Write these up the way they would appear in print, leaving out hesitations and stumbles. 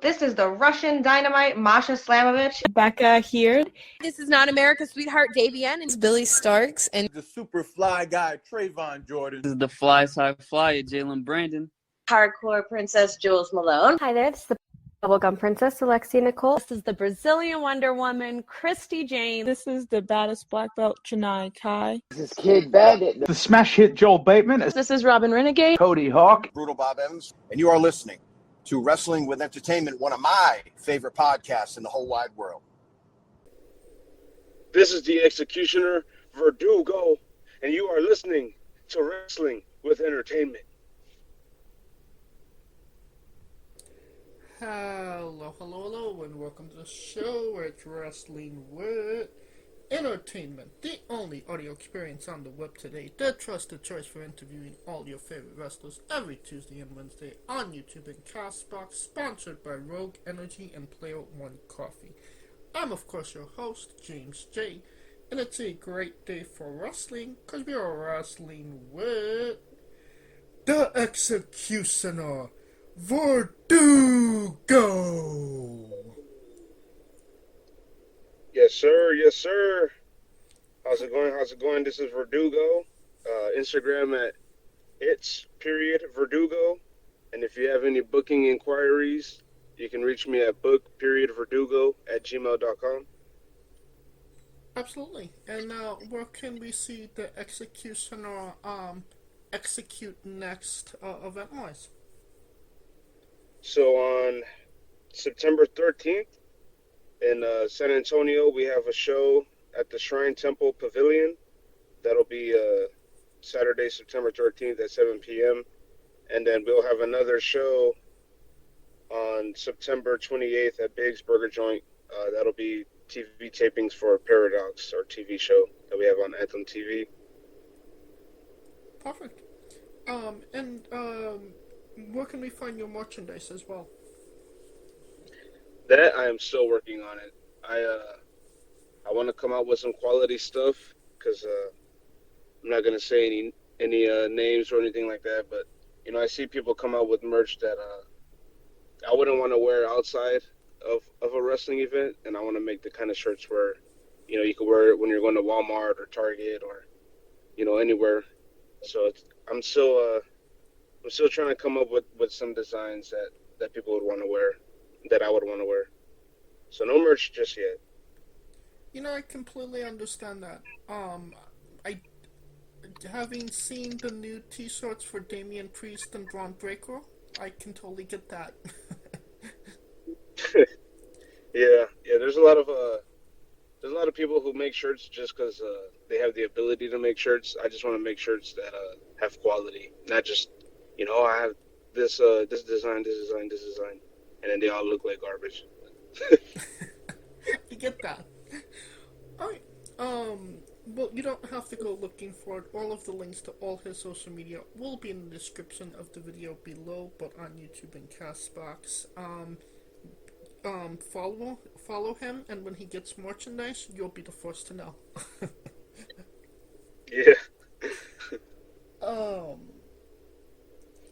This is the Russian Dynamite, Masha Slamovich. Becca here. This is not America's Sweetheart, Davian. It's Billy Starks. And the super fly guy, Trayvon Jordan. This is the fly side flyer, Jalen Brandon. Hardcore Princess, Jules Malone. Hi there, this is the Bubblegum Princess, Alexia Nicole. This is the Brazilian Wonder Woman, Christy Jane. This is the baddest black belt, Chennai Kai. This is Kid Bandit. The smash hit, Joel Bateman. This is Robin Renegade. Cody Hawk. Brutal Bob Evans. And you are listening to Wrestling with Entertainment, one of my favorite podcasts in the whole wide world. This is the Executioner, Verdugo, and you are listening to Wrestling with Entertainment. Hello, and welcome to the show where it's Wrestling with Entertainment, the only audio experience on the web today, the trusted choice for interviewing all your favorite wrestlers every Tuesday and Wednesday on YouTube and Castbox, sponsored by Rogue Energy and Player One Coffee. I'm, of course, your host, James J., and it's a great day for wrestling, because we are wrestling with the Executioner, Verdugo! Yes, sir. Yes, sir. How's it going? This is Verdugo. Instagram at its.Verdugo. And if you have any booking inquiries, you can reach me at book.verdugo@gmail.com. Absolutely. And where can we see the Executioner execute next event-wise? So on September 13th in San Antonio, we have a show at the Shrine Temple Pavilion. That'll be Saturday, September 13th at 7 p.m. And then we'll have another show on September 28th at Big's Burger Joint. That'll be TV tapings for Paradox, our TV show that we have on Anthem TV. Perfect. Where can we find your merchandise as well? That I am still working on it. I want to come out with some quality stuff because I'm not gonna say any names or anything like that. But you know, I see people come out with merch that I wouldn't want to wear outside of a wrestling event, and I want to make the kind of shirts where you know you can wear it when you're going to Walmart or Target or you know anywhere. So I'm still trying to come up with some designs that people would want to wear, that I would want to wear. So no merch just yet. You know, I completely understand that. Having seen the new T-shirts for Damian Priest and Braun Breaker, I can totally get that. Yeah. There's a lot of people who make shirts just because they have the ability to make shirts. I just want to make shirts that have quality, not just you know I have this design, and then they all look like garbage. You get that. Alright, well, you don't have to go looking for it. All of the links to all his social media will be in the description of the video below, but on YouTube and Castbox. Follow him, and when he gets merchandise, you'll be the first to know. Yeah.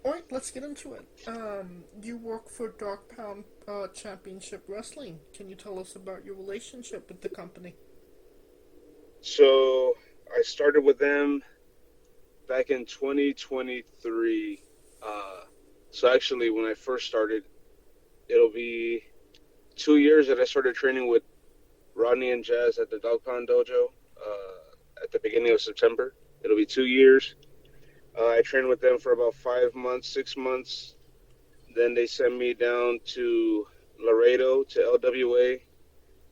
Alright, let's get into it. You work for Dark Pound Championship Wrestling. Can you tell us about your relationship with the company? So, I started with them back in 2023. So actually, when I first started, it'll be 2 years that I started training with Rodney and Jazz at the Dog Pound Dojo at the beginning of September. It'll be 2 years. I trained with them for about 5 months, 6 months. Then they sent me down to Laredo to LWA,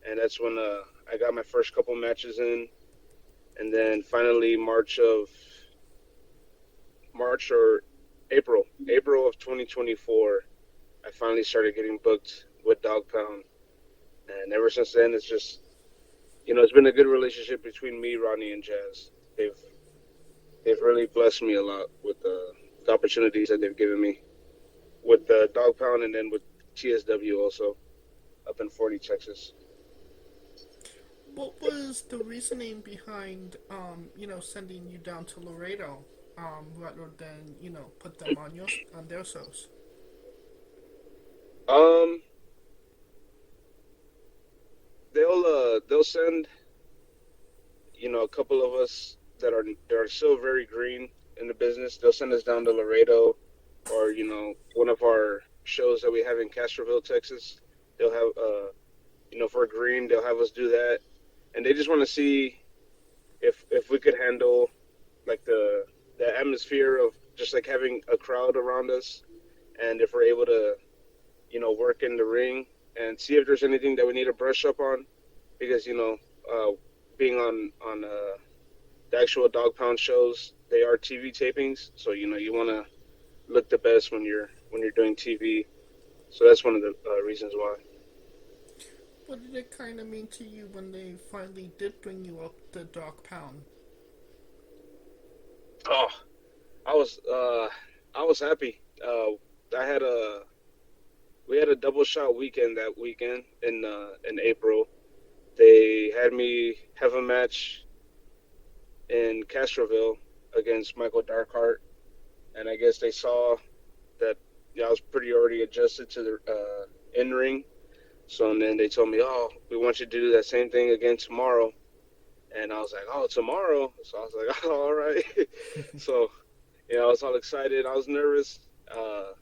and that's when I got my first couple matches in. And then finally April of 2024, I finally started getting booked with Dog Pound. And ever since then, it's just, you know, it's been a good relationship between me, Rodney, and Jazz. They've really blessed me a lot with the opportunities that they've given me with the Dog Pound and then with TSW also up in Forney, Texas. What was the reasoning behind, sending you down to Laredo, rather than, put them on their shows? they'll send, a couple of us that are still very green in the business. They'll send us down to Laredo, or one of our shows that we have in Castroville, Texas. They'll have for green, they'll have us do that, and they just want to see if we could handle like the atmosphere of just like having a crowd around us, and if we're able to work in the ring and see if there's anything that we need to brush up on, because being on the actual dog pound shows, they are TV tapings, so you want to look the best when you're doing TV. So that's one of the reasons why. What did it kind of mean to you when they finally did bring you up the dog pound? Oh, I was happy. We had a double shot weekend that weekend in April. They had me have a match in Castroville against Michael Darkheart, and I guess they saw that I was pretty already adjusted to the in-ring. So and then they told me, "Oh, we want you to do that same thing again tomorrow." And I was like, "Oh, tomorrow?" So I was like, "Oh, all right." So, I was all excited. I was nervous, but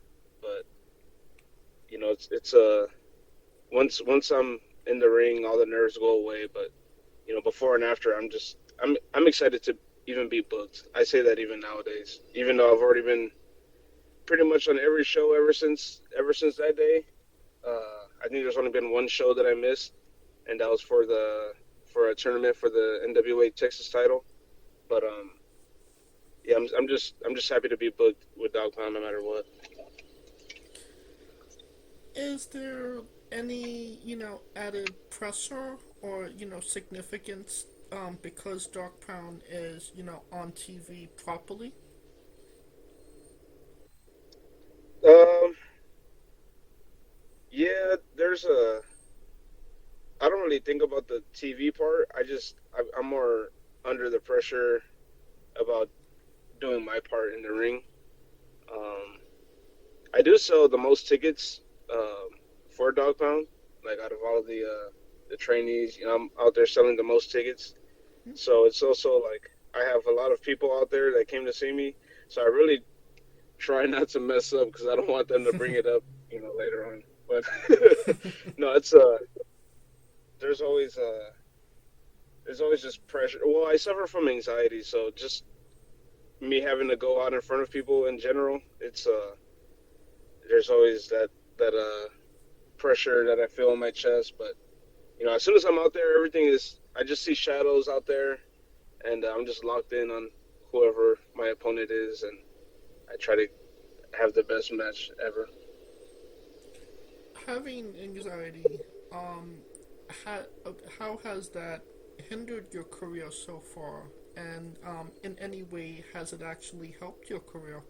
it's once I'm in the ring, all the nerves go away. But before and after, I'm excited to even be booked. I say that even nowadays, even though I've already been pretty much on every show ever since that day. I think there's only been one show that I missed, and that was for a tournament for the NWA Texas title. But yeah, I'm just happy to be booked with Dog Pound no matter what. Is there any, added pressure or, significance because Dog Pound is, on TV properly? Yeah, I don't really think about the TV part. I'm more under the pressure about doing my part in the ring. I do sell the most tickets for Dog Pound, like out of all of the trainees. I'm out there selling the most tickets. So it's also like I have a lot of people out there that came to see me. So I really try not to mess up because I don't want them to bring it up, later on. But no, it's there's always just pressure. Well, I suffer from anxiety, so just me having to go out in front of people in general, it's there's always that pressure that I feel in my chest. But as soon as I'm out there, I just see shadows out there, and I'm just locked in on whoever my opponent is, and I try to have the best match ever. Having anxiety, how has that hindered your career so far? And in any way, has it actually helped your career?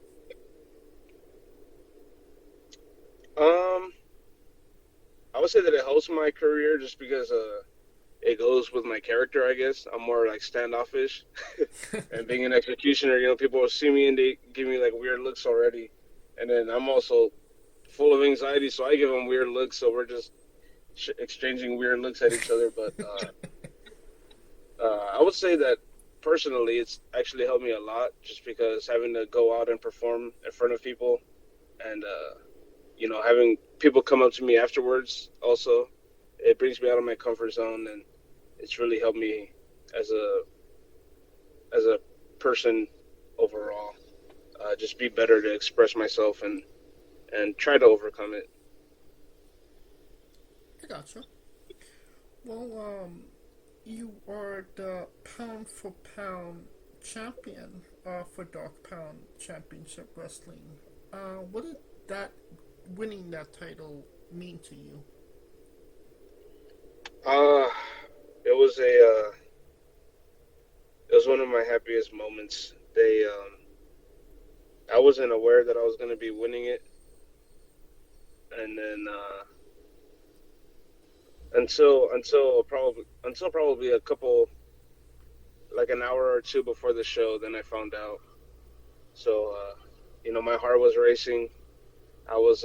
I would say that it helps my career just because it goes with my character, I guess. I'm more like standoffish. And being an executioner, people will see me and they give me like weird looks already. And then I'm also full of anxiety, so I give them weird looks, so we're just exchanging weird looks at each other. But I would say that personally, it's actually helped me a lot just because having to go out and perform in front of people and, having people come up to me afterwards also, it brings me out of my comfort zone, and it's really helped me as a person overall, just be better to express myself and try to overcome it. I gotcha. Well, you are the pound for pound champion for Dog Pound Championship Wrestling. What did winning that title mean to you? It was one of my happiest moments. I wasn't aware that I was going to be winning it, and then until probably a couple, like an hour or two before the show, then I found out. So my heart was racing. I was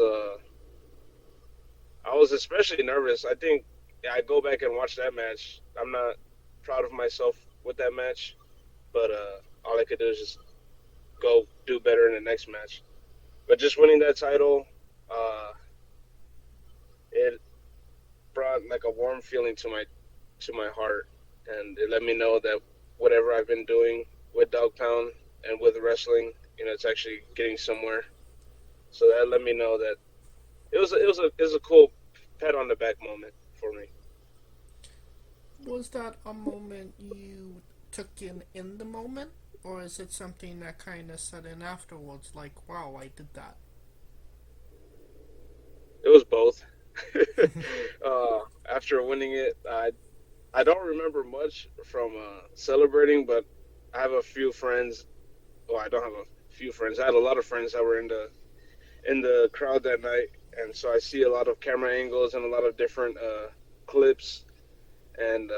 especially nervous. I think yeah, I go back and watch that match. I'm not proud of myself with that match, but all I could do is just go do better in the next match. But just winning that title, it brought like a warm feeling to my heart, and it let me know that whatever I've been doing with Dog Pound and with wrestling, it's actually getting somewhere. So that let me know that it was a cool pat on the back moment for me. Was that a moment you took in the moment, or is it something that kind of set in afterwards, like, wow, I did that? It was both. After winning it, I don't remember much from celebrating, but I have a few friends. Well, I don't have a few friends. I had a lot of friends that were in the crowd that night, and so I see a lot of camera angles and a lot of different clips. And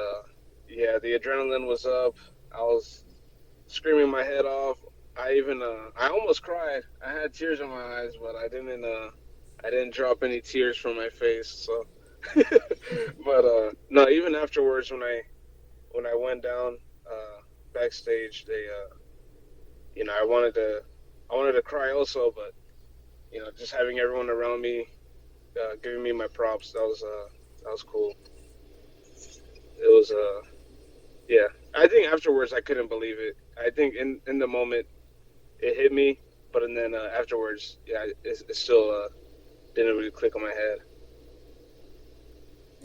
yeah, the adrenaline was up. I was screaming my head off. I almost cried. I had tears in my eyes, but I didn't drop any tears from my face. So, but no, even afterwards when I went down backstage, I wanted to cry also, but just having everyone around me giving me my props, that was cool. It was yeah. I think afterwards I couldn't believe it. I think in the moment it hit me, but and then afterwards, yeah, it still didn't really click on my head.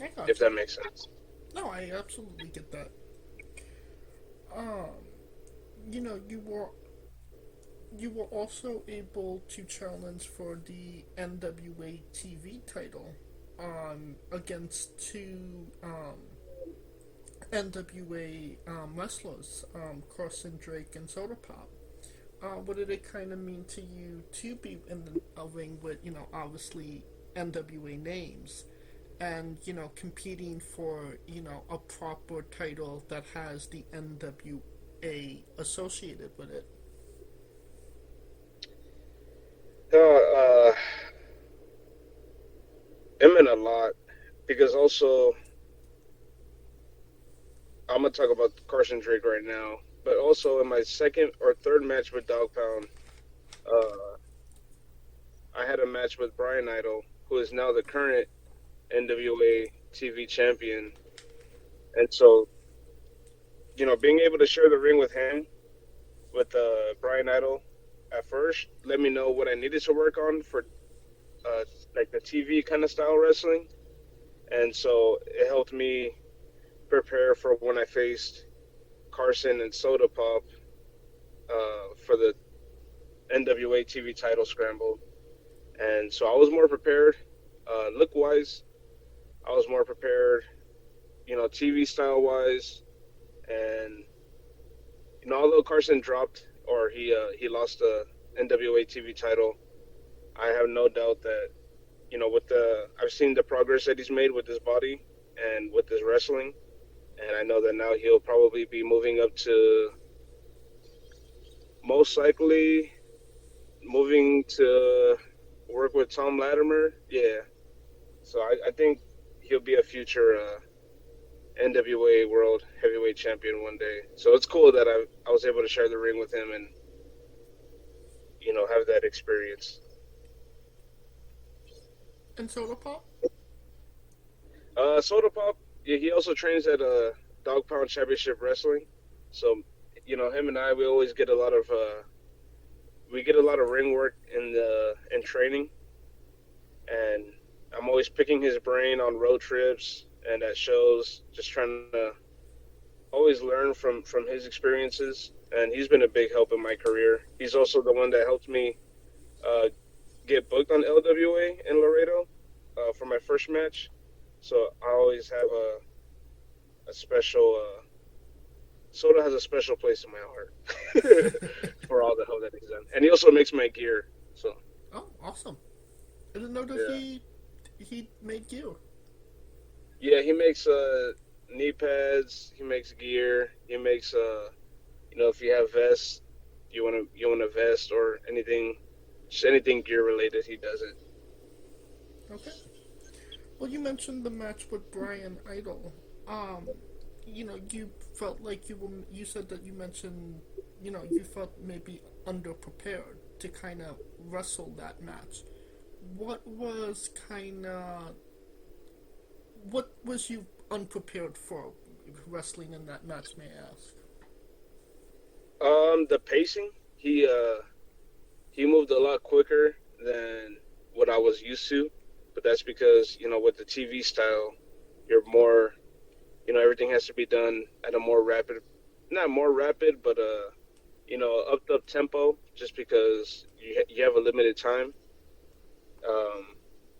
I got If you. that makes sense. No, I absolutely get that. Um, you were also able to challenge for the NWA TV title against two NWA wrestlers, Carson Drake and Soda Pop. What did it kind of mean to you to be in a ring with, obviously NWA names and, competing for, a proper title that has the NWA associated with it? No, it meant a lot because also I'm gonna talk about Carson Drake right now, but also in my second or third match with Dog Pound, uh, I had a match with Bryan Idol, who is now the current NWA TV champion, and so being able to share the ring with him, with Bryan Idol, at first let me know what I needed to work on for uh, like the TV kind of style wrestling, and so it helped me prepare for when I faced Carson and Soda Pop for the NWA TV title scramble, and so I was more prepared, look wise. I was more prepared, TV style wise, and although Carson dropped or he lost the NWA TV title, I have no doubt that with I've seen the progress that he's made with his body and with his wrestling, and I know that now he'll probably be moving up to most likely moving to work with Tom Latimer. Yeah, so I think he'll be a future NWA World Heavyweight Champion one day. So it's cool that I was able to share the ring with him and have that experience. And Soda Pop? Soda Pop, yeah, he also trains at Dog Pound Championship Wrestling. So him and I, we always get a lot of ring work in training, and I'm always picking his brain on road trips and at shows, just trying to always learn from his experiences. And he's been a big help in my career. He's also the one that helped me get booked on LWA in Laredo for my first match. So I always have a special. Soda has a special place in my heart for all the help that he's done, and he also makes my gear. So. Oh, awesome! I didn't know that he made gear. Yeah, he makes knee pads. He makes gear. He makes if you have vests, you want a vest or anything, just anything gear related, he does it. Okay. Well, you mentioned the match with Bryan Idol. You felt like you said that you mentioned, you felt maybe underprepared to kind of wrestle that match. What was what was you unprepared for wrestling in that match, may I ask? The pacing. He moved a lot quicker than what I was used to, but that's because with the TV style, you're more, everything has to be done at a more rapid, not more rapid, but up tempo, just because you have a limited time.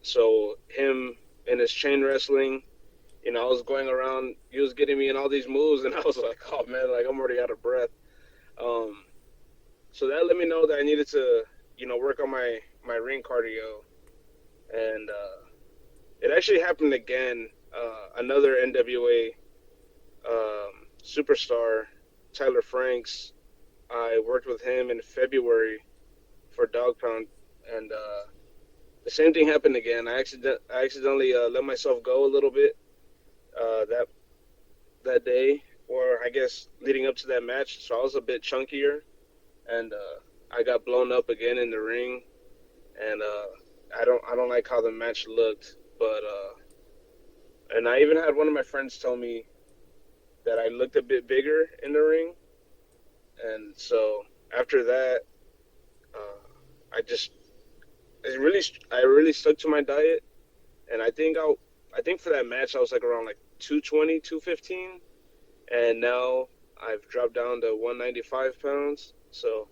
So him and his chain wrestling, I was going around, he was getting me in all these moves, and I was like, oh man, like I'm already out of breath. So that let me know that I needed to, work on my ring cardio, and it actually happened again. Another NWA superstar, Tyler Franks. I worked with him in February for Dog Pound, and the same thing happened again. I accidentally let myself go a little bit that day, or I guess leading up to that match. So I was a bit chunkier, and I got blown up again in the ring, and I don't like how the match looked, but and I even had one of my friends tell me that I looked a bit bigger in the ring, and so after that, I really stuck to my diet, and I think for that match I was like around like 220, 215, and now I've dropped down to 195 pounds. So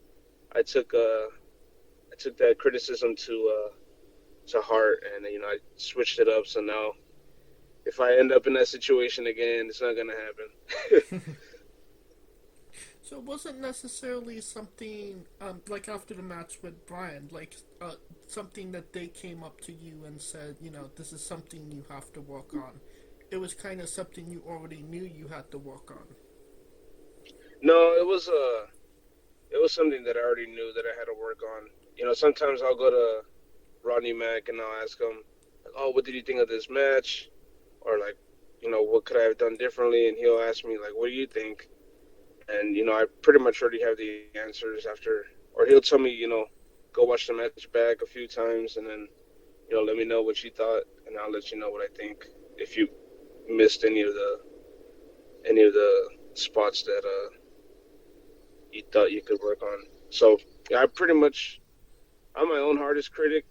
I took that criticism to heart, and I switched it up. So now, if I end up in that situation again, it's not gonna happen. So it wasn't necessarily something like after the match with Bryan, like something that they came up to you and said, this is something you have to work on. It was kind of something you already knew you had to work on. No, it was something that I already knew that I had to work on. Sometimes I'll go to Rodney Mack and I'll ask him, like, oh, what did you think of this match? Or like, what could I have done differently? And he'll ask me like, what do you think? And I pretty much already have the answers after, or he'll tell me, go watch the match back a few times, and then let me know what you thought, and I'll let you know what I think if you missed any of the spots that you thought you could work on. So yeah, I'm my own hardest critic.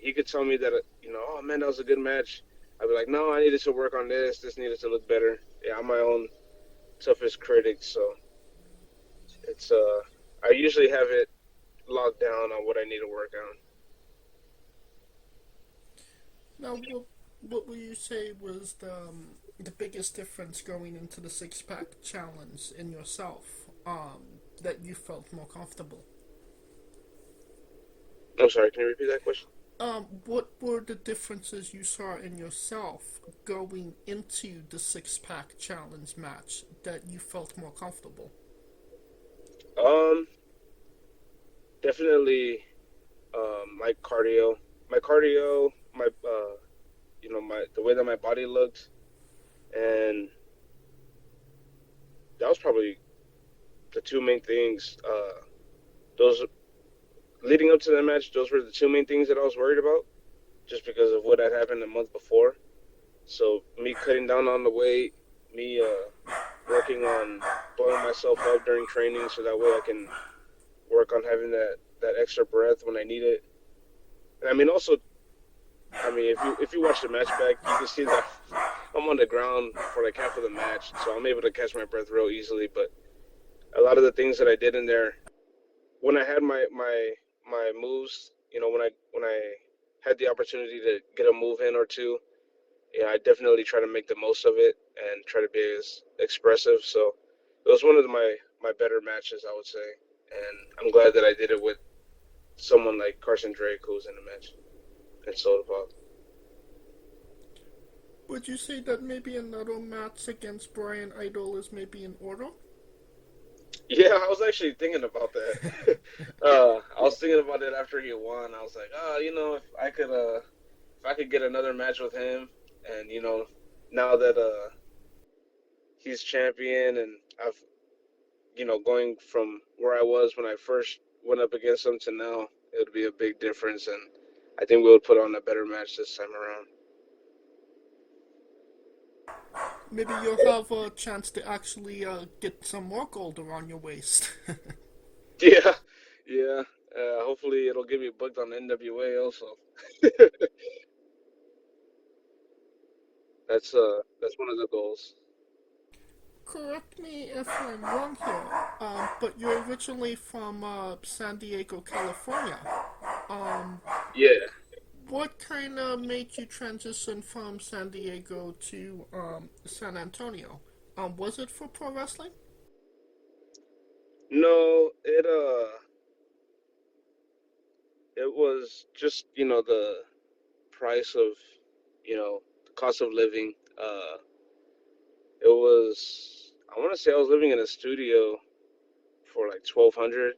He could tell me that oh man, that was a good match. I'd be like, no, I needed to work on this. This needed to look better. Yeah, I'm my own toughest critic, so it's I usually have it locked down on what I need to work on. Now, what would you say was the biggest difference going into the six-pack challenge in yourself that you felt more comfortable? I'm sorry, can you repeat that question? What were the differences you saw in yourself going into the six-pack challenge match that you felt more comfortable? Definitely, my cardio, my the way that my body looked, and that was probably the two main things. Those leading up to that match, those were the two main things that I was worried about, just because of what had happened the month before. So me cutting down on the weight, me working on blowing myself up during training, so that way I can work on having that extra breath when I need it. And I mean, also, if you watch the match back, you can see that I'm on the ground for like half of the match, so I'm able to catch my breath real easily. But a lot of the things that I did in there, when I had my moves, when I had the opportunity to get a move in or two, yeah, I definitely try to make the most of it and try to be as expressive. So it was one of my better matches, I would say, and I'm glad that I did it with someone like Carson Drake, who was in the match, and Soda Pop. Would you say that maybe another match against Bryan Idol is maybe in order? Yeah, I was actually thinking about that. I was thinking about it after he won. I was like, if if I could get another match with him, and now that he's champion, and I've going from where I was when I first went up against him to now, it would be a big difference, and I think we would put on a better match this time around. Maybe you'll have a chance to actually get some more gold around your waist. Yeah, yeah. Hopefully, it'll get me booked on NWA also. That's one of the goals. Correct me if I'm wrong here, but you're originally from San Diego, California. Yeah. What kind of made you transition from San Diego to San Antonio? Was it for pro wrestling? No, it was just the price of the cost of living. It was, I want to say I was living in a studio for like 1,200,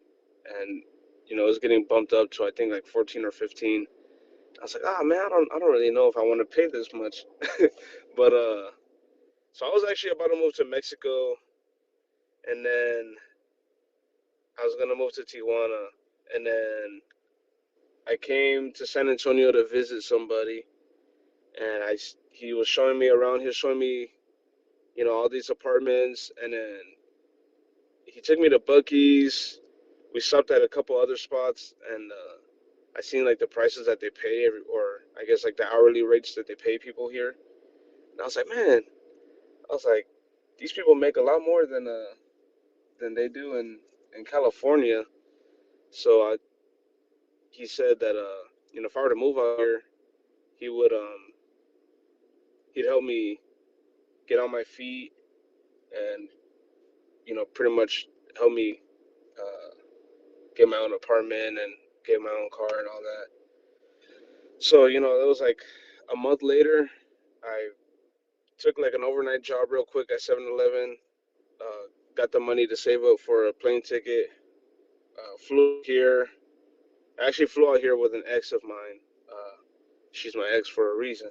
and it was getting bumped up to I think like 14 or 15. I was like, ah man, I don't really know if I want to pay this much. But so I was actually about to move to Mexico, and then I was gonna move to Tijuana, and then I came to San Antonio to visit somebody, and he was showing me around. He was showing me, all these apartments, and then he took me to Buc-ee's. We stopped at a couple other spots, and I seen like the prices that they pay, or I guess like the hourly rates that they pay people here. And I was like, man, these people make a lot more than they do in California. So he said that if I were to move out here, he would he'd help me get on my feet, and pretty much help me get my own apartment and get my own car and all that. So it was like a month later, I took like an overnight job real quick at 7-Eleven, got the money to save up for a plane ticket, flew here. I actually flew out here with an ex of mine. She's my ex for a reason.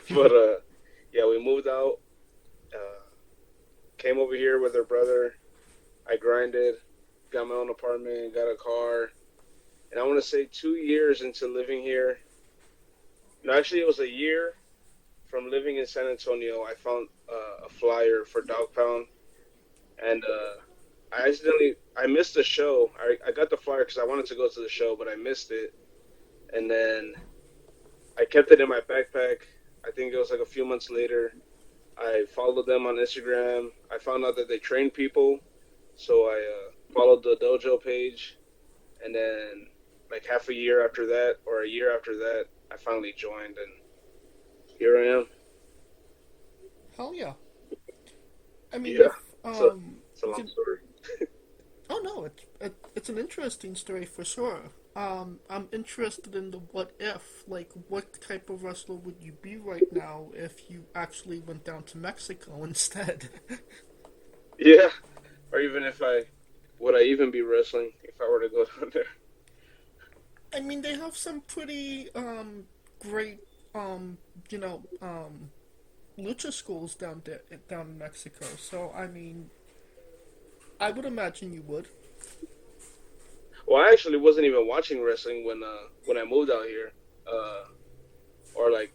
But yeah, we moved out, came over here with her brother. I grinded, got my own apartment, got a car, and I want to say 2 years into living here. No, actually, it was a year from living in San Antonio. I found a flyer for Dog Pound, and I missed the show. I got the flyer because I wanted to go to the show, but I missed it, and then I kept it in my backpack. I think it was like a few months later. I followed them on Instagram. I found out that they train people, so I followed the dojo page, and then like half a year after that, or a year after that, I finally joined, and here I am. Hell yeah. I mean, Yeah, if, it's a long story. oh no, it's an interesting story for sure. I'm interested in the what if, like what type of wrestler would you be right now if you actually went down to Mexico instead? Yeah, or even would I even be wrestling if I were to go down there? I mean, they have some pretty great you know lucha schools down there down in Mexico. So I mean, I would imagine you would. Well, I actually wasn't even watching wrestling when I moved out here, or like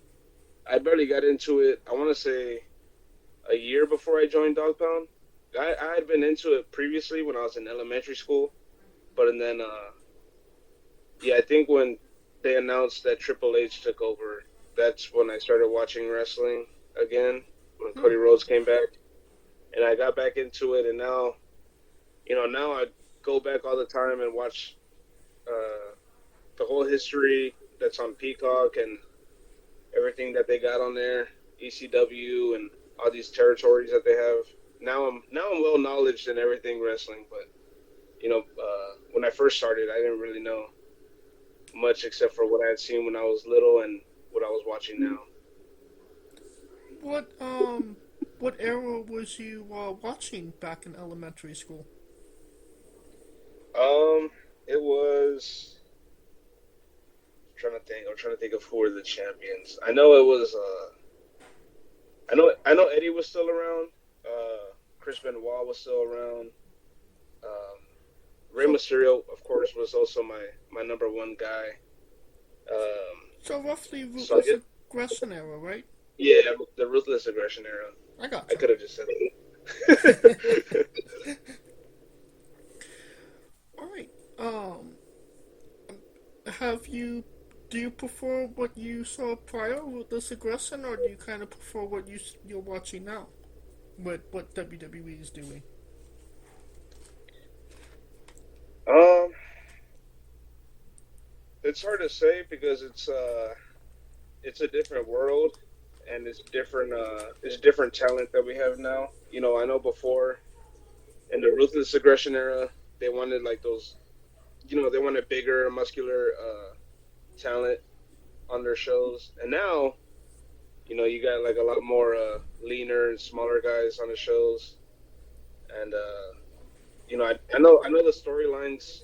I barely got into it. I want to say a year before I joined Dog Pound. I had been into it previously when I was in elementary school, but and then yeah, I think when they announced that Triple H took over, that's when I started watching wrestling again, when Cody Rhodes came back, and I got back into it, and now now I go back all the time and watch the whole history that's on Peacock and everything that they got on there, ECW and all these territories that they have. Now I'm well knowledge in everything wrestling, but when I first started, I didn't really know much except for what I had seen when I was little and what I was watching now. What era was you watching back in elementary school? It was I'm trying to think of who were the champions. I know it was. I know Eddie was still around. Chris Benoit was still around. Rey Mysterio, of course, was also my number one guy. So roughly So, Ruthless yeah. Aggression era, right? Yeah, the Ruthless Aggression era. I got I you. could have just said it. All right. Do you prefer what you saw prior with this aggression, or do you kind of prefer what you're watching now, with what WWE is doing? It's hard to say because it's a different world, and it's different talent that we have now. You know, I know before in the Ruthless Aggression era, they wanted like those, they wanted bigger, muscular talent on their shows, and now, you got like a lot more leaner and smaller guys on the shows, and I know the storylines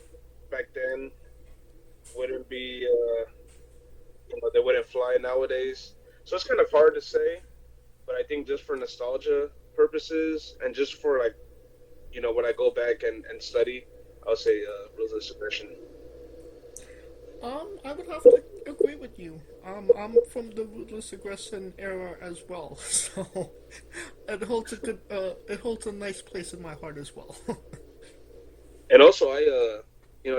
back then wouldn't be, they wouldn't fly nowadays, so it's kind of hard to say, but I think just for nostalgia purposes and just for like, when I go back and study, I'll say Ruthless Aggression. I would have to agree with you. I'm from the Ruthless Aggression era as well, so it holds a nice place in my heart as well. And also,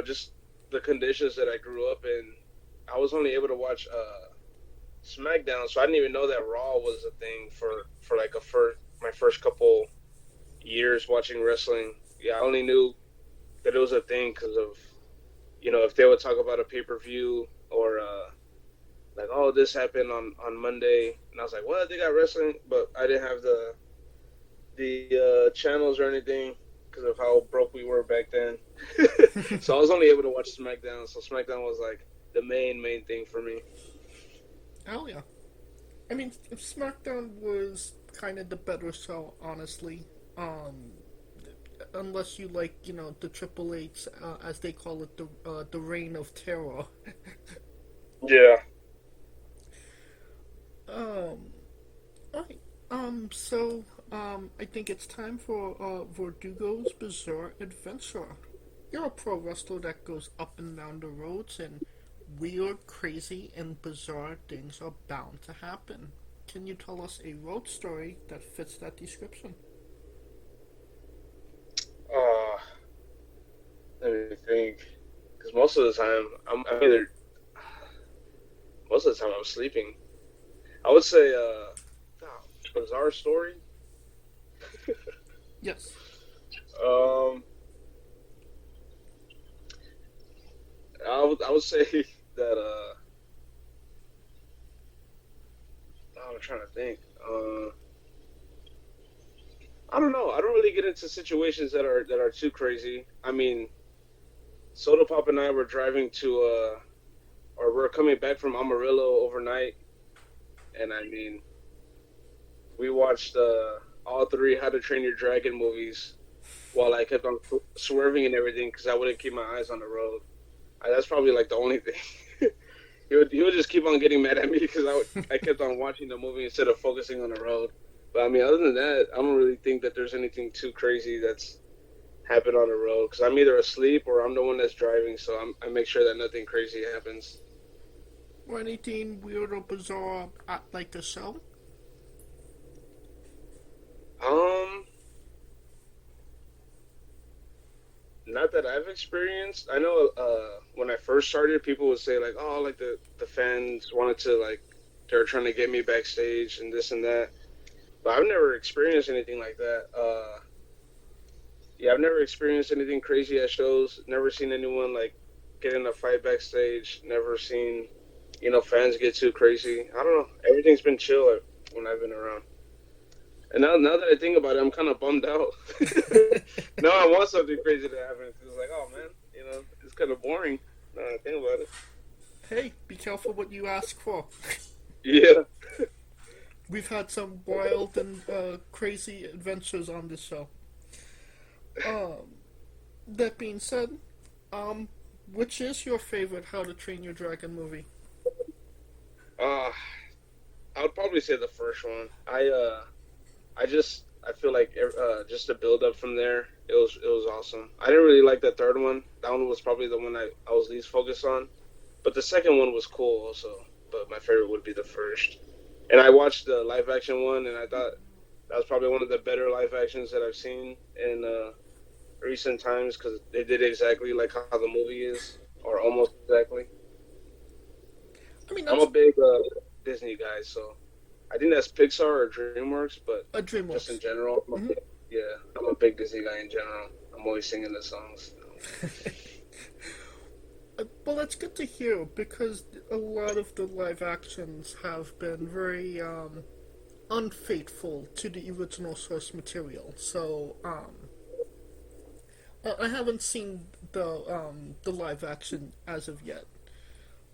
just the conditions that I grew up in, I was only able to watch SmackDown, so I didn't even know that Raw was a thing for like my first couple years watching wrestling. Yeah, I only knew that it was a thing because of, if they would talk about a pay-per-view or like, oh, this happened on Monday, and I was like, what? They got wrestling, but I didn't have the channels or anything because of how broke we were back then. So I was only able to watch SmackDown. So SmackDown was like the main thing for me. Hell yeah. I mean, SmackDown was kind of the better show, honestly. Unless you like, the Triple H, as they call it, the Reign of Terror. Yeah. Alright. I think it's time for Verdugo's Bizarre Adventure. You're a pro wrestler that goes up and down the roads, and weird, crazy, and bizarre things are bound to happen. Can you tell us a road story that fits that description? Let me think. Because most of the time, I'm sleeping. I would say, bizarre story. Yes. I would say that. I'm trying to think. I don't know. I don't really get into situations that are too crazy. I mean, Soda Pop and I were driving or we're coming back from Amarillo overnight, and I mean, we watched all three How to Train Your Dragon movies while I kept on swerving and everything because I wouldn't keep my eyes on the road. That's probably like the only thing. He would just keep on getting mad at me because I kept on watching the movie instead of focusing on the road. But I mean, other than that, I don't really think that there's anything too crazy that's happened on the road because I'm either asleep or I'm the one that's driving, so I make sure that nothing crazy happens. Or anything weird or bizarre at like the show? Not that I've experienced. I know when I first started, people would say like, oh, like the fans wanted to like, they were trying to get me backstage and this and that. But I've never experienced anything like that. Yeah, I've never experienced anything crazy at shows. Never seen anyone like get in a fight backstage. Never seen, fans get too crazy. I don't know. Everything's been chill when I've been around. And now that I think about it, I'm kind of bummed out. Now I want something crazy to happen. It's like, oh man, it's kind of boring. Now that I think about it. Hey, be careful what you ask for. Yeah. We've had some wild and crazy adventures on this show. That being said, which is your favorite How to Train Your Dragon movie? Uh, I would probably say the first one. I feel like just the build up from there, it was awesome. I didn't really like the third one. That one was probably the one I was least focused on. But the second one was cool also. But my favorite would be the first. And I watched the live action one, and I thought that was probably one of the better live actions that I've seen in recent times because they did exactly like how the movie is, or almost exactly. I mean, I'm that's a big Disney guy, so I think that's Pixar or DreamWorks, but a just in DreamWorks. general, Mhm. yeah, I'm a big Disney guy in general. I'm always singing the songs. Well, that's good to hear because a lot of the live actions have been very unfaithful to the original source material. So, I haven't seen the live action as of yet.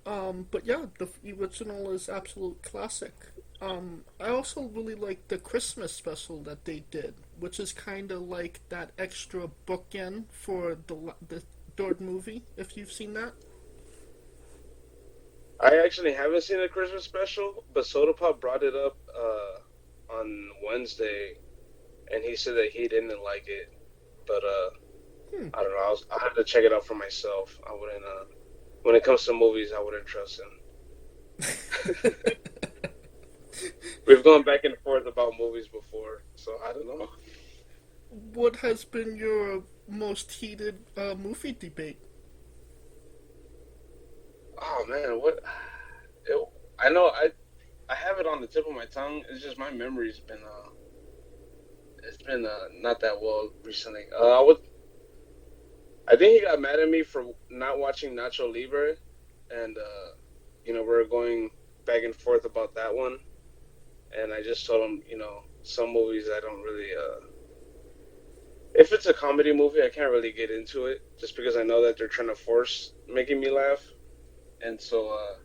But yeah, the original is absolute classic. I also really like the Christmas special that they did, which is kind of like that extra bookend for the third movie. If you've seen that. I actually haven't seen a Christmas special, but Soda Pop brought it up on Wednesday, and he said that he didn't like it. But I don't know. I have to check it out for myself. I wouldn't. When it comes to movies, I wouldn't trust him. We've gone back and forth about movies before, so I don't know. What has been your most heated movie debate? Oh man, what? I know I have it on the tip of my tongue. It's just my memory's been it's been not that well recently. I think he got mad at me for not watching Nacho Libre, and we were going back and forth about that one, and I just told him, some movies I don't really. If it's a comedy movie, I can't really get into it, just because I know that they're trying to force making me laugh, and so I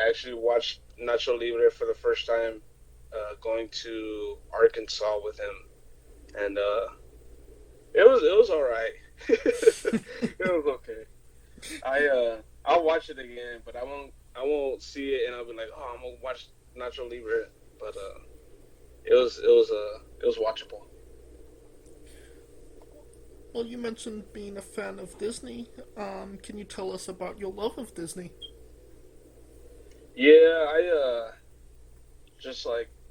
actually watched Nacho Libre for the first time, going to Arkansas with him, and it was all right. It was okay. I'll watch it again, but I won't see it and I'll be like, oh, I'm gonna watch Nacho Libre. But it was watchable. Well, you mentioned being a fan of Disney. Can you tell us about your love of Disney? Yeah,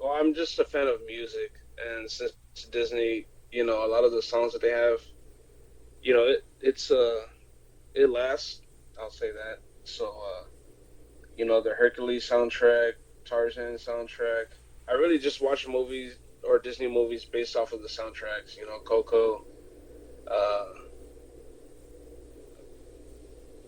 I'm just a fan of music, and since Disney, a lot of the songs that they have, it lasts. I'll say that. So, the Hercules soundtrack, Tarzan soundtrack. I really just watch movies or Disney movies based off of the soundtracks. Coco. Uh,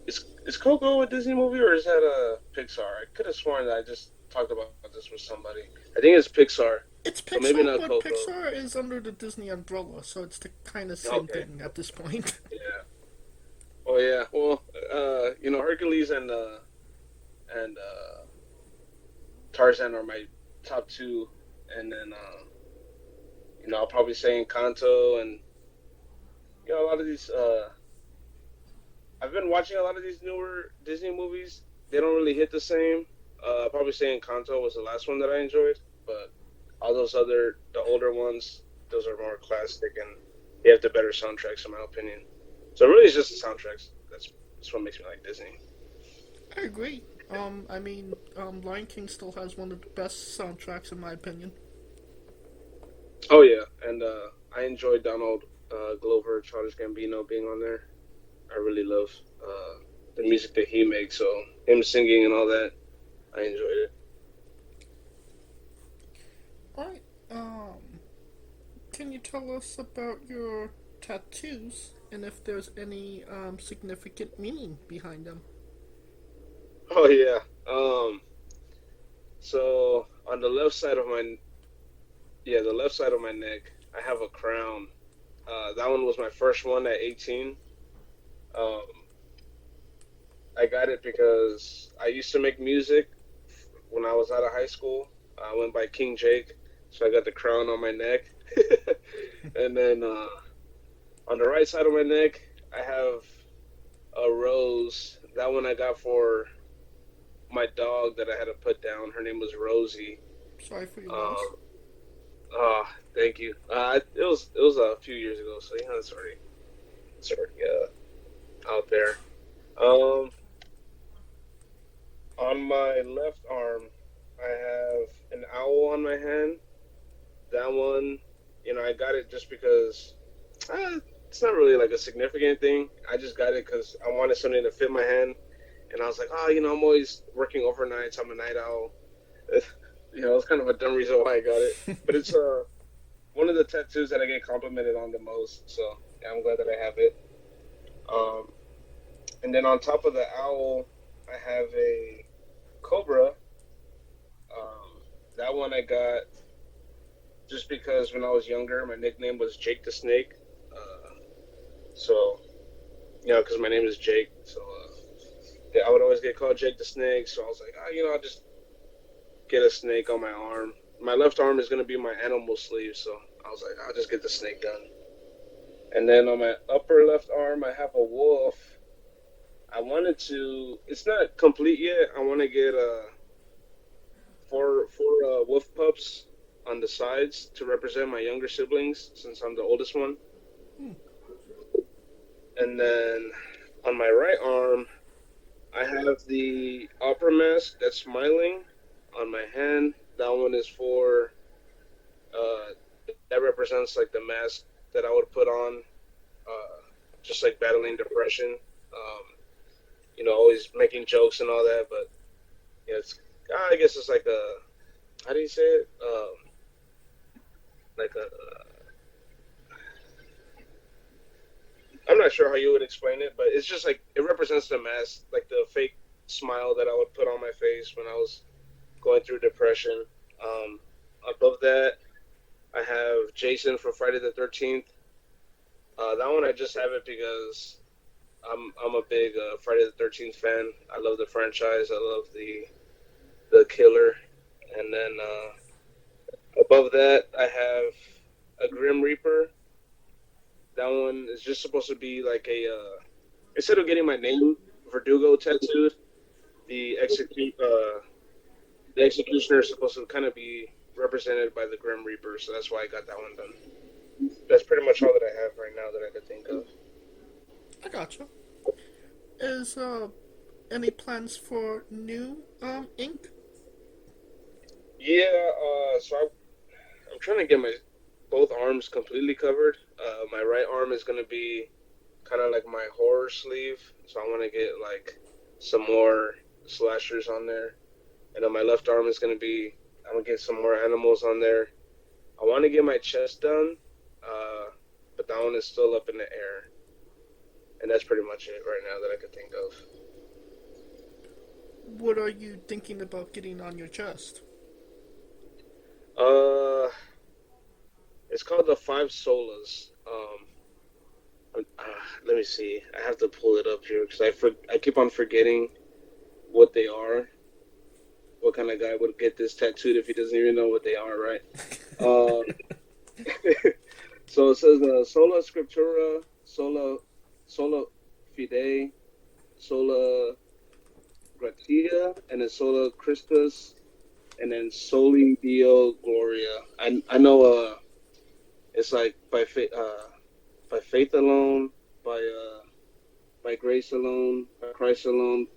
is Coco a Disney movie or is that a Pixar? I could have sworn that I just talked about this with somebody. I think it's Pixar. It's So Pixar, maybe not but Coco. Pixar is under the Disney umbrella, so it's the kind of same Okay. thing at this point. Yeah. Oh yeah. Well, Hercules and Tarzan are my top two, and then I'll probably say Encanto, and a lot of these. I've been watching a lot of these newer Disney movies. They don't really hit the same. I'll probably say Encanto was the last one that I enjoyed, but all those the older ones, those are more classic, and they have the better soundtracks, in my opinion. So really, it's just the soundtracks. That's what makes me like Disney. I agree. Lion King still has one of the best soundtracks in my opinion. Oh yeah, and I enjoyed Donald Glover, Childish Gambino being on there. I really love the music that he makes, so him singing and all that, I enjoyed it. Alright, can you tell us about your tattoos and if there's any significant meaning behind them? Oh yeah. So on the left side of my neck, I have a crown. That one was my first one at 18. Um, I got it because I used to make music when I was out of high school. I went by King Jake, so I got the crown on my neck. And then on the right side of my neck, I have a rose. That one I got for my dog that I had to put down. Her name was Rosie. Sorry for your loss. Thank you. It was a few years ago, so it's already out there. On my left arm, I have an owl on my hand. That one, I got it just because it's not really like a significant thing. I just got it because I wanted something to fit my hand, and I was like, I'm always working overnights. I'm a night owl. It's kind of a dumb reason why I got it, but it's one of the tattoos that I get complimented on the most. So yeah, I'm glad that I have it. And then on top of the owl, I have a cobra. That one I got just because when I was younger, my nickname was Jake the Snake. So, because my name is Jake, so I would always get called Jake the Snake. So I was like, I'll just get a snake on my arm. My left arm is going to be my animal sleeve, so I was like, I'll just get the snake done. And then on my upper left arm, I have a wolf. It's not complete yet. I want to get four wolf pups on the sides to represent my younger siblings, since I'm the oldest one. And then on my right arm, I have the opera mask that's smiling on my hand. That one is for, that represents like the mask that I would put on, just like battling depression. Always making jokes and all that, but I guess it's like how do you say it? I'm not sure how you would explain it, but it's just like it represents the mask, like the fake smile that I would put on my face when I was going through depression. Above that, I have Jason from Friday the 13th. That one I just have it because I'm a big Friday the 13th fan. I love the franchise. I love the killer. And then above that, I have a Grim Reaper. That one is just supposed to be like instead of getting my name Verdugo tattooed, the executioner is supposed to kind of be represented by the Grim Reaper, so that's why I got that one done. That's pretty much all that I have right now that I could think of. I gotcha. Is any plans for new ink? Yeah, so I'm trying to get my both arms completely covered. My right arm is gonna be kind of like my horror sleeve, so I want to get like some more slashers on there. And then my left arm is I'm gonna get some more animals on there. I want to get my chest done, but that one is still up in the air. And that's pretty much it right now that I could think of. What are you thinking about getting on your chest? It's called the Five Solas. Let me see. I have to pull it up here because I keep on forgetting what they are. What kind of guy would get this tattooed if he doesn't even know what they are, right? So it says Sola Scriptura, Sola Fide, Sola Gratia, and then Sola Christus, and then Soli Deo Gloria. I know it's like by faith alone, by grace alone, by Christ alone,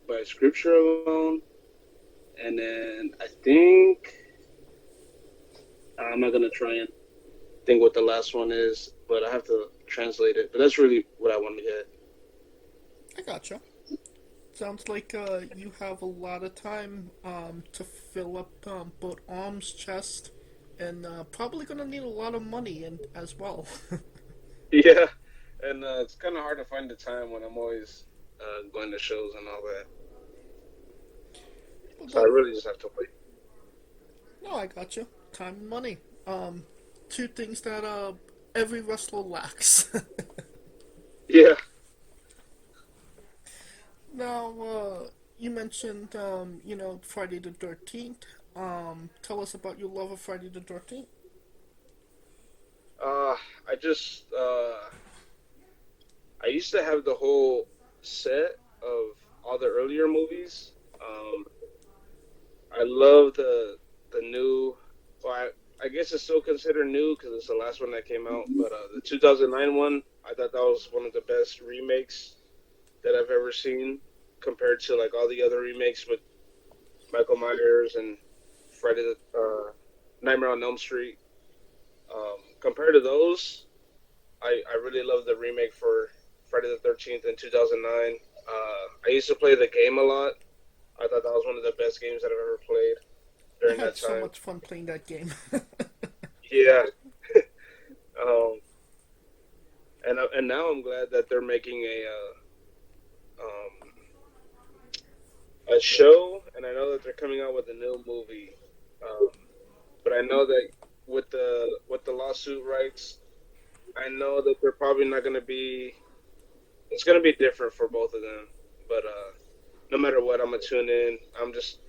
by Scripture alone, and then I think I'm not gonna try and think what the last one is, but I have to translate it. But that's really what I want to get. I gotcha. Sounds like you have a lot of time to fill up both arms, chest, and probably gonna need a lot of money as well. Yeah, and it's kind of hard to find the time when I'm always going to shows and all that. So I really just have to wait. No, I gotcha. Time and money. Two things that every wrestler lacks. Yeah. Now, you mentioned, Friday the 13th. Tell us about your love of Friday the 13th. I used to have the whole set of all the earlier movies. Um, I love the new. Well, I guess it's still considered new because it's the last one that came out. But the 2009 one, I thought that was one of the best remakes that I've ever seen compared to like all the other remakes with Michael Myers and Friday the Nightmare on Elm Street. Compared to those, I really love the remake for Friday the 13th in 2009. I used to play the game a lot. I thought that was one of the best games that I've ever played I during had that so time. much fun playing that game. Yeah. um, and now I'm glad that they're making a show, and I know that they're coming out with a new movie. But I know that with the lawsuit rights, I know that they're probably not going to be. It's going to be different for both of them. But no matter what, I'm gonna tune in. I'm just,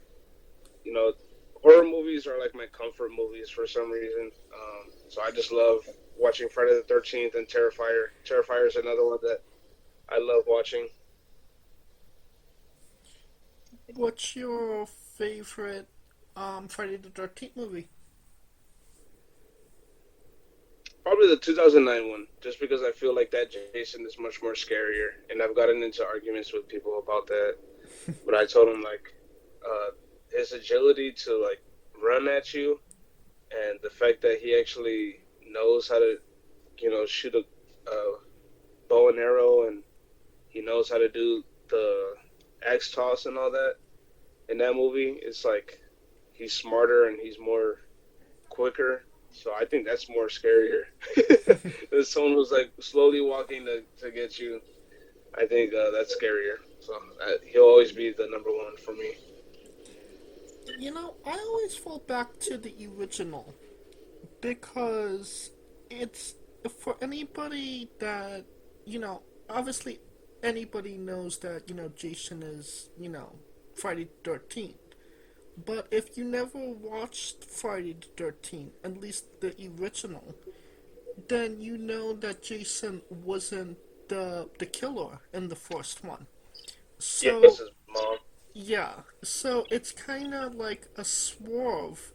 horror movies are like my comfort movies for some reason. So I just love watching Friday the 13th and Terrifier. Terrifier is another one that I love watching. What's your favorite Friday the 13th movie? Probably the 2009 one, just because I feel like that Jason is much more scarier, and I've gotten into arguments with people about that. But I told him like his agility to like run at you, and the fact that he actually knows how to, shoot a bow and arrow, and he knows how to do the axe toss and all that. In that movie, it's like he's smarter and he's more quicker. So I think that's more scarier. There's someone who's like slowly walking to get you. I think that's scarier. So he'll always be the number one for me. I always fall back to the original because it's for anybody that, obviously anybody knows that, Jason is, Friday the 13th. But if you never watched Friday the 13th, at least the original, then you know that Jason wasn't the killer in the first one. So, Yeah, this is mom. yeah, so it's kind of like a swerve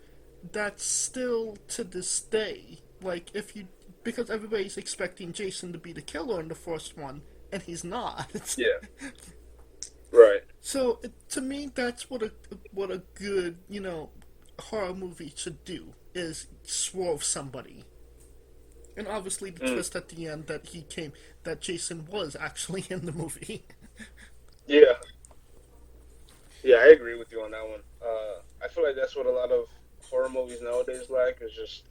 that's still to this day. Like, because everybody's expecting Jason to be the killer in the first one, and he's not. Yeah. Right. So to me, that's what a good horror movie should do, is swerve somebody. And obviously the twist at the end that Jason was actually in the movie. Yeah. Yeah, I agree with you on that one. I feel like that's what a lot of horror movies nowadays lack, is just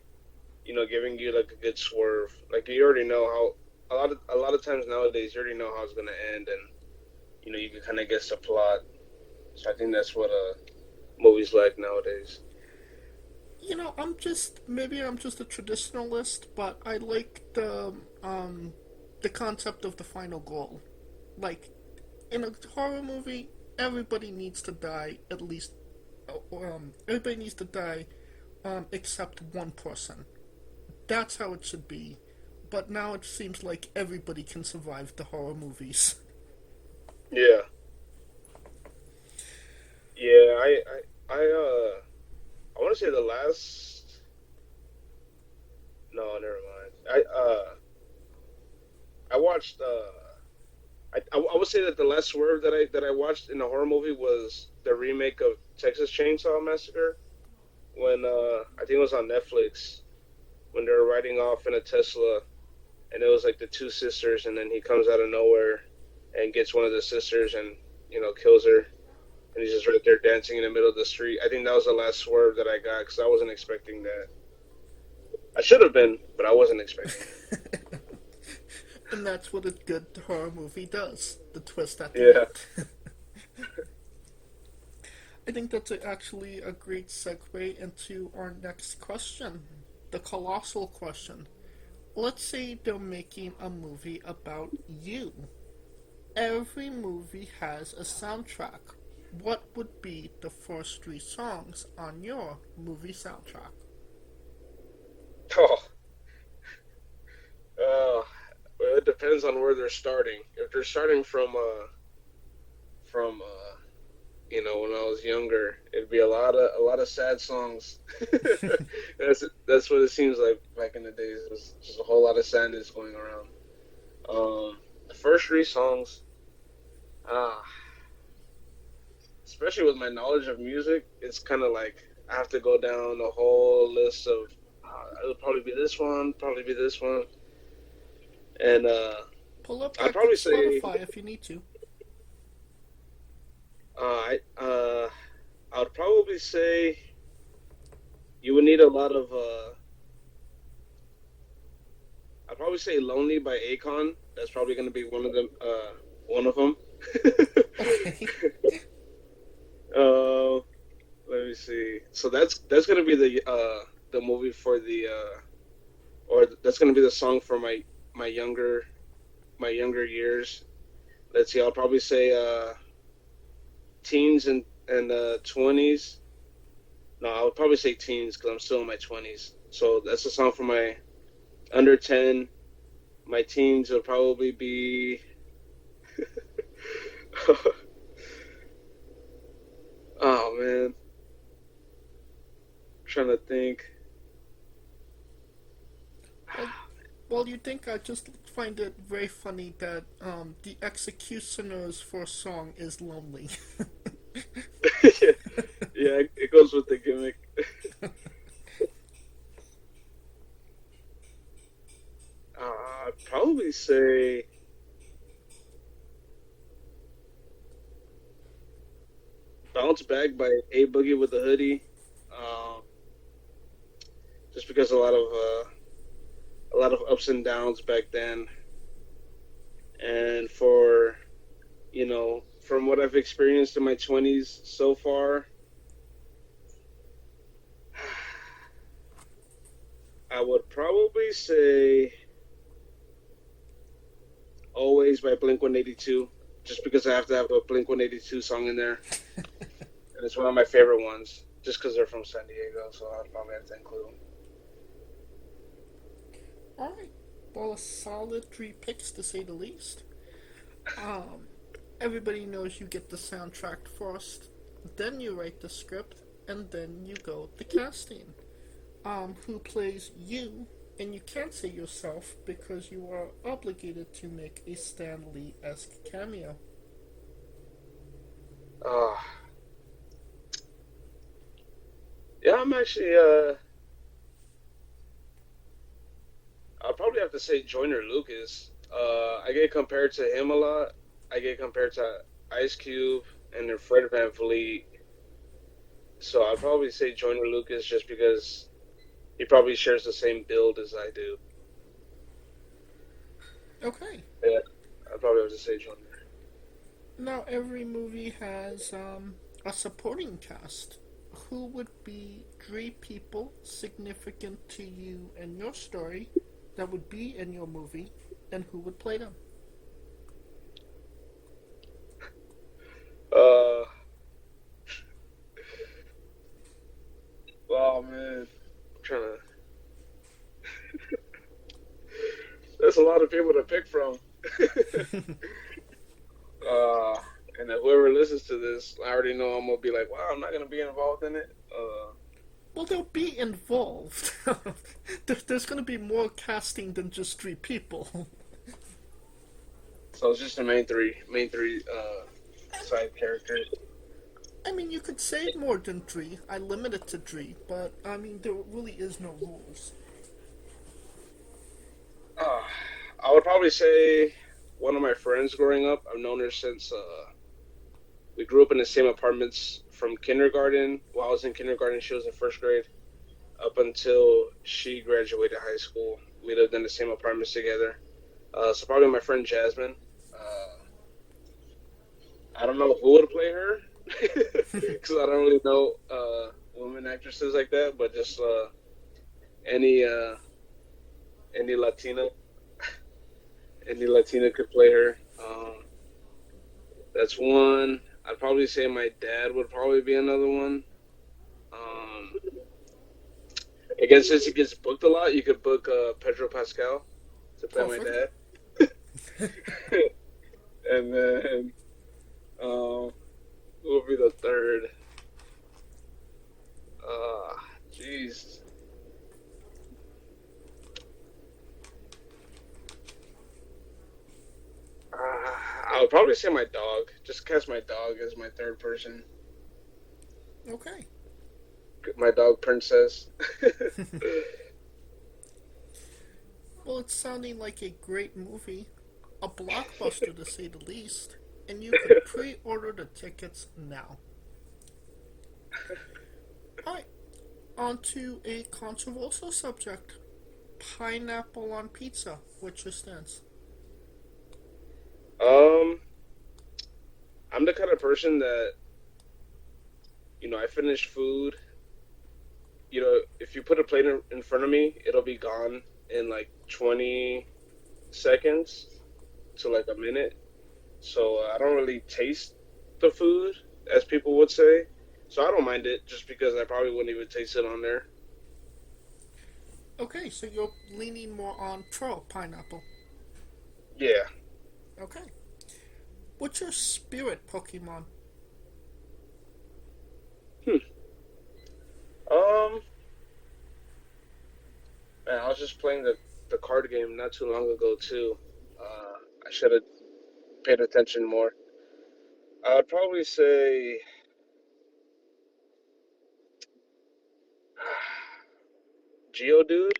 giving you like a good swerve. Like you already know how a lot of times nowadays you already know how it's gonna end, and you can kind of guess the plot. So I think that's what movies like nowadays. Maybe I'm just a traditionalist, but I like the concept of the final goal. Like, in a horror movie, everybody needs to die at least. Everybody needs to die, except one person. That's how it should be. But now it seems like everybody can survive the horror movies. Yeah. Yeah, I want to say the last. No, never mind. I watched. I would say that the last swerve that I watched in a horror movie was the remake of Texas Chainsaw Massacre. When I think it was on Netflix, when they were riding off in a Tesla, and it was like the two sisters, and then he comes out of nowhere and gets one of the sisters and kills her, and he's just right there dancing in the middle of the street. I think that was the last swerve that I got, because I wasn't expecting that. I should have been, but I wasn't expecting it. And that's what a good horror movie does. The twist at the end. I think that's actually a great segue into our next question. The colossal question. Let's say they're making a movie about you. Every movie has a soundtrack. What would be the first 3 songs on your movie soundtrack? Well, it depends on where they're starting. If they're starting from when I was younger, it'd be a lot of sad songs. That's what it seems like back in the days. It was just a whole lot of sadness going around. The first three songs, ah, especially with my knowledge of music, it's kind of like I have to go down a whole list of. It'll probably be this one, and Pull up I'd that probably say. Spotify if you need to. I would probably say you would need a lot of. I'd probably say "Lonely" by Akon. That's probably going to be one of them. One of them. Let me see. So that's going to be the movie for the or that's going to be the song for my younger years. Let's see. I'll probably say teens and 20s. No, I would probably say teens because I'm still in my 20s. So that's a song for my under 10. My teens would probably be. Oh man, I'm trying to think. Well, you think I just find it very funny that the Executioner's first song is Lonely. Yeah, it goes with the gimmick. I'd probably say "Bounce Back" by A Boogie with the Hoodie. Just because a lot of ups and downs back then, and for from what I've experienced in my 20s so far, I would probably say "Always" by Blink-182, just because I have to have a Blink-182 song in there. And it's one of my favorite ones, just because they're from San Diego, so I'd probably have to include them. Alright. Well, a solid 3 picks to say the least. Everybody knows you get the soundtrack first, then you write the script, and then you go to casting. Who plays you, and you can't say yourself because you are obligated to make a Stan Lee-esque cameo. Yeah, I'm actually, I'll probably have to say Joyner Lucas. I get compared to him a lot. I get compared to Ice Cube and then Fred VanVleet. So I'd probably say Joyner Lucas just because he probably shares the same build as I do. Okay. Yeah, I'd probably have to say Joyner. Now, every movie has a supporting cast. Who would be 3 people significant to you and your story that would be in your movie, and who would play them? Well, man, I'm trying to. There's a lot of people to pick from. And if whoever listens to this, I already know I'm gonna be like, wow, I'm not gonna be involved in it. Well, they'll be involved. There's going to be more casting than just 3 people. So it's just the main three side characters. I mean, you could say more than 3. I limit it to 3, but I mean, there really is no rules. I would probably say one of my friends growing up. I've known her since we grew up in the same apartments from kindergarten. While I was in kindergarten, she was in 1st grade. Up until she graduated high school, we lived in the same apartments together. So probably my friend Jasmine. I don't know who would play her because I don't really know women actresses like that, but just any Latina, any Latina could play her. That's one. I'd probably say my dad would probably be another one. Again, since he gets booked a lot, you could book Pedro Pascal to play my dad. And then, who will be the third? Jeez. I would probably say my dog. Just cast my dog as my third person. Okay. My dog, Princess. Well, it's sounding like a great movie. A blockbuster, to say the least. And you can pre-order the tickets now. Alright. On to a controversial subject. Pineapple on pizza. What's your stance? I'm the kind of person that, I finish food. If you put a plate in front of me, it'll be gone in like 20 seconds to like a minute. So I don't really taste the food, as people would say. So I don't mind it, just because I probably wouldn't even taste it on there. Okay, so you're leaning more on pro pineapple. Yeah. Okay. What's your spirit Pokemon? Man, I was just playing the card game not too long ago too. I should have paid attention more. I would probably say Geodude.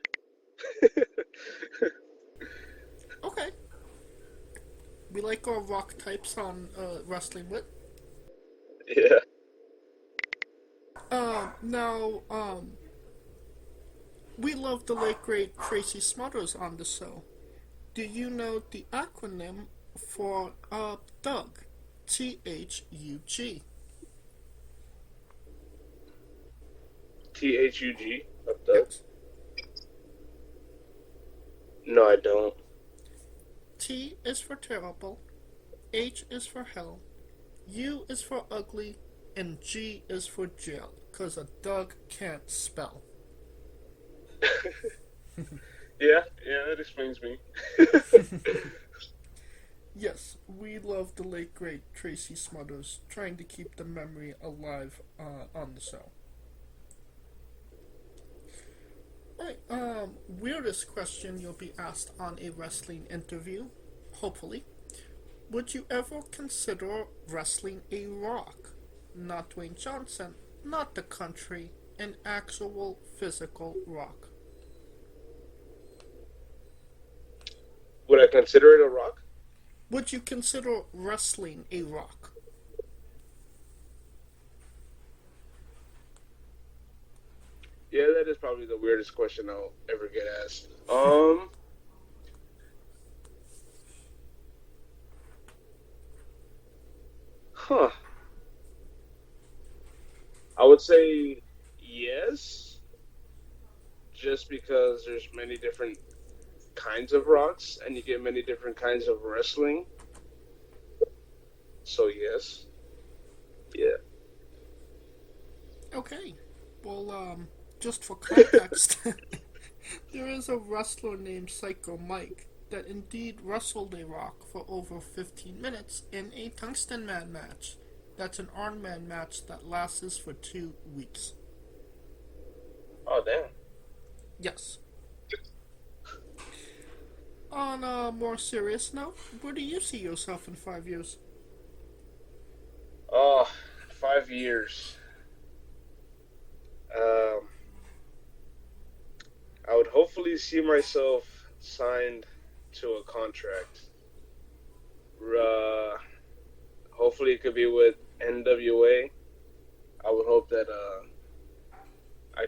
Okay. We like our rock types on Wrestling With. Yeah. Now, we love the late great Tracy Smothers on the show. Do you know the acronym for Doug? THUG. THUG. Yes. No, I don't. T is for terrible, H is for hell, U is for ugly, and G is for jail, because a Doug can't spell. Yeah, that explains me. Yes, we love the late great Tracy Smothers, trying to keep the memory alive on the show. Alright, weirdest question you'll be asked on a wrestling interview, hopefully. Would you ever consider wrestling a Rock? Not Dwayne Johnson, not the country, an actual physical Rock. Would I consider it a Rock? Would you consider wrestling a Rock? Yeah, that is probably the weirdest question I'll ever get asked. Huh. I would say yes, just because there's many different kinds of Rocks, and you get many different kinds of wrestling. So yes. Yeah. Okay. Well, just for context, there is a wrestler named Psycho Mike that indeed wrestled a Rock for over 15 minutes in a Tungsten Man match. That's an Iron Man match that lasts for 2 weeks. Oh, damn. Yes. On a more serious note, where do you see yourself in 5 years? Oh, 5 years. I would hopefully see myself signed to a contract. Hopefully it could be with NWA. I would hope that I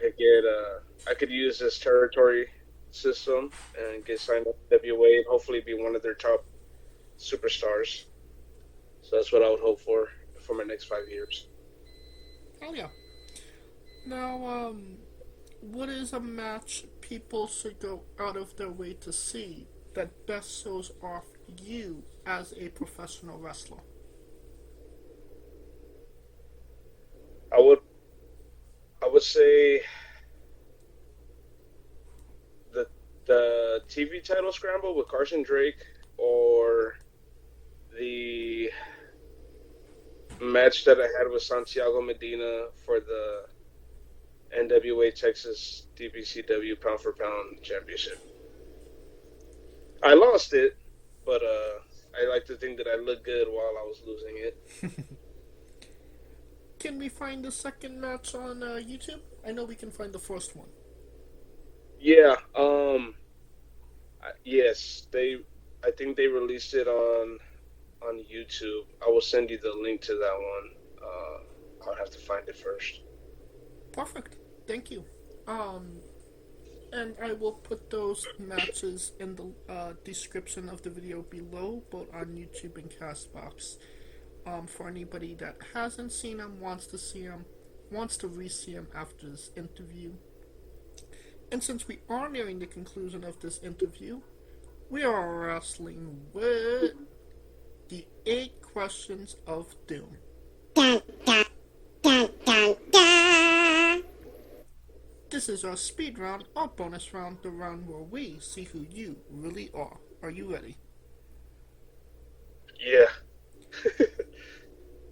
could use this territory system and get signed up to NWA and hopefully be one of their top superstars. So that's what I would hope for my next 5 years. Oh yeah. Now, what is a match people should go out of their way to see that best shows off you as a professional wrestler? I would say the TV title scramble with Carson Drake, or the match that I had with Santiago Medina for the NWA Texas DBCW pound for pound championship. I lost it, but I like to think that I looked good while I was losing it. Can we find the second match on YouTube? I know we can find the first one. Yeah. Yes. I think they released it on YouTube. I will send you the link to that one. I'll have to find it first. Perfect. Thank you. And I will put those matches in the description of the video below, both on YouTube and Castbox. For anybody that hasn't seen them, wants to see them, wants to re-see them after this interview. And since we are nearing the conclusion of this interview, we are wrestling with the 8 questions of doom. This is our speed round, our bonus round, the round where we see who you really are. Are you ready? Yeah.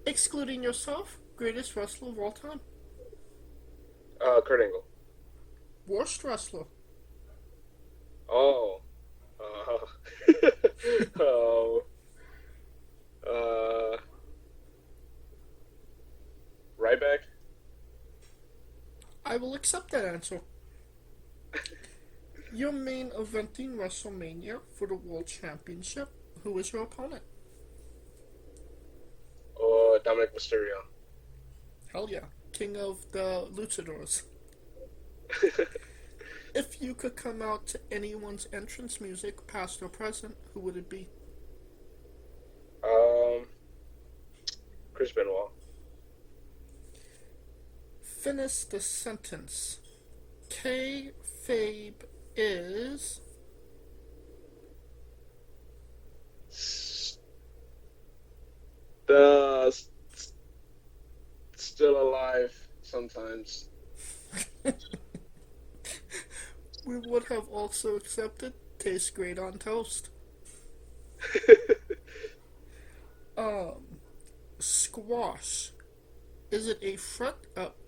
Excluding yourself, greatest wrestler of all time. Kurt Angle. Worst wrestler. Oh. Ryback. I will accept that answer. Your main eventing WrestleMania for the World Championship. Who is your opponent? Dominic Mysterio. Hell yeah. King of the Luchadors. If you could come out to anyone's entrance music, past or present, who would it be? Chris Benoit. Finish the sentence. Kayfabe is... Still alive sometimes. We would have also accepted tastes great on toast. Squash. Is it a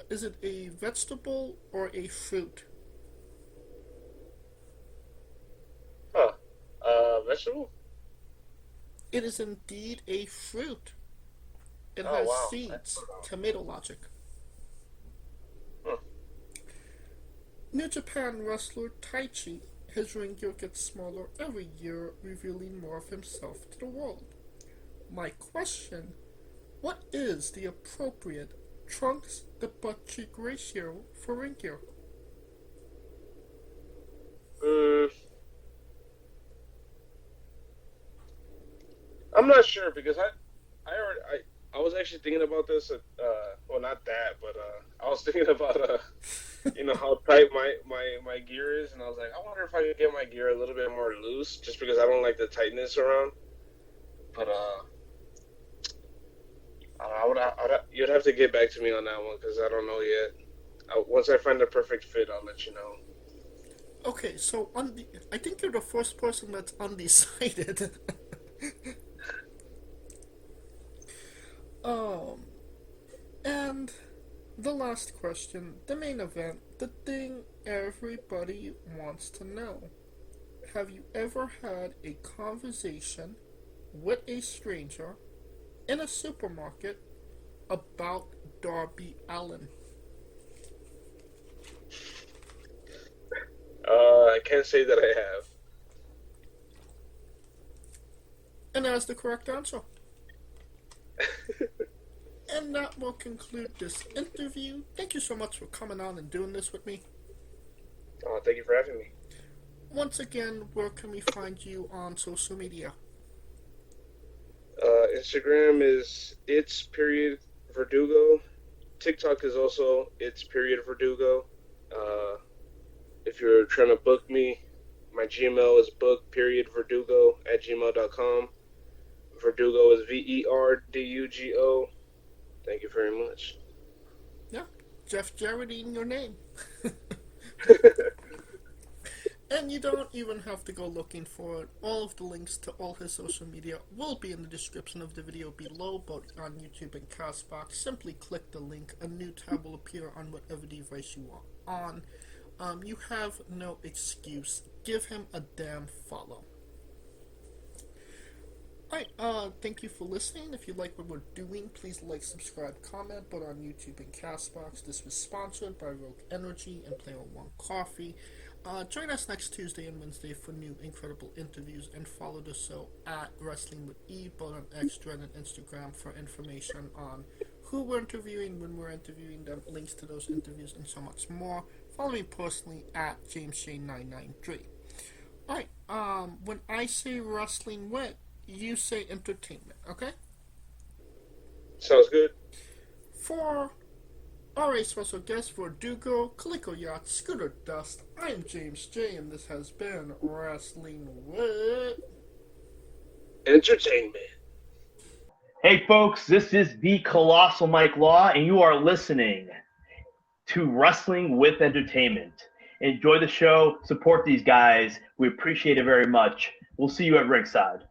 is it a vegetable or a fruit? Vegetable? It is indeed a fruit. It Oh, has wow. seeds. Tomato logic. Huh. New Japan wrestler Taichi, his ring gear gets smaller every year, revealing more of himself to the world. My question, what is the appropriate trunks to butt cheek ratio for ring gear? I'm not sure because I was actually thinking about this. Well, not that, but I was thinking about how tight my gear is, and I was like, I wonder if I could get my gear a little bit more loose, just because I don't like the tightness around. But you'd have to get back to me on that one because I don't know yet. Once I find the perfect fit, I'll let you know. Okay, so I think you're the first person that's undecided. And the last question, the main event, the thing everybody wants to know. Have you ever had a conversation with a stranger in a supermarket about Darby Allin? I can't say that I have. And that's the correct answer. And that will conclude this interview. Thank you so much for coming on and doing this with me. Thank you for having me. Once again, where can we find you on social media? Instagram is its.Verdugo. TikTok is also its.Verdugo. If you're trying to book me, my Gmail is book.verdugo@gmail.com. Verdugo is Verdugo. Thank you very much. Yeah, Jeff Jarrett in your name. And you don't even have to go looking for it. All of the links to all his social media will be in the description of the video below, both on YouTube and Castbox. Simply click the link. A new tab will appear on whatever device you are on. You have no excuse. Give him a damn follow. Alright, thank you for listening. If you like what we're doing, please like, subscribe, comment, both on YouTube and Castbox. This was sponsored by Rogue Energy and Player One Coffee. Join us next Tuesday and Wednesday for new incredible interviews, and follow the show at Wrestling with E, both on X, Thread, and Instagram for information on who we're interviewing, when we're interviewing them, links to those interviews, and so much more. Follow me personally at JamesShane993. Alright, when I say Wrestling With, you say entertainment, okay? Sounds good. For our special guest, Verdugo, Calico Yacht, Scooter Dust, I'm James J, and this has been Wrestling With Entertainment. Hey folks, this is the Colossal Mike Law, and you are listening to Wrestling with Entertainment. Enjoy the show, support these guys. We appreciate it very much. We'll see you at ringside.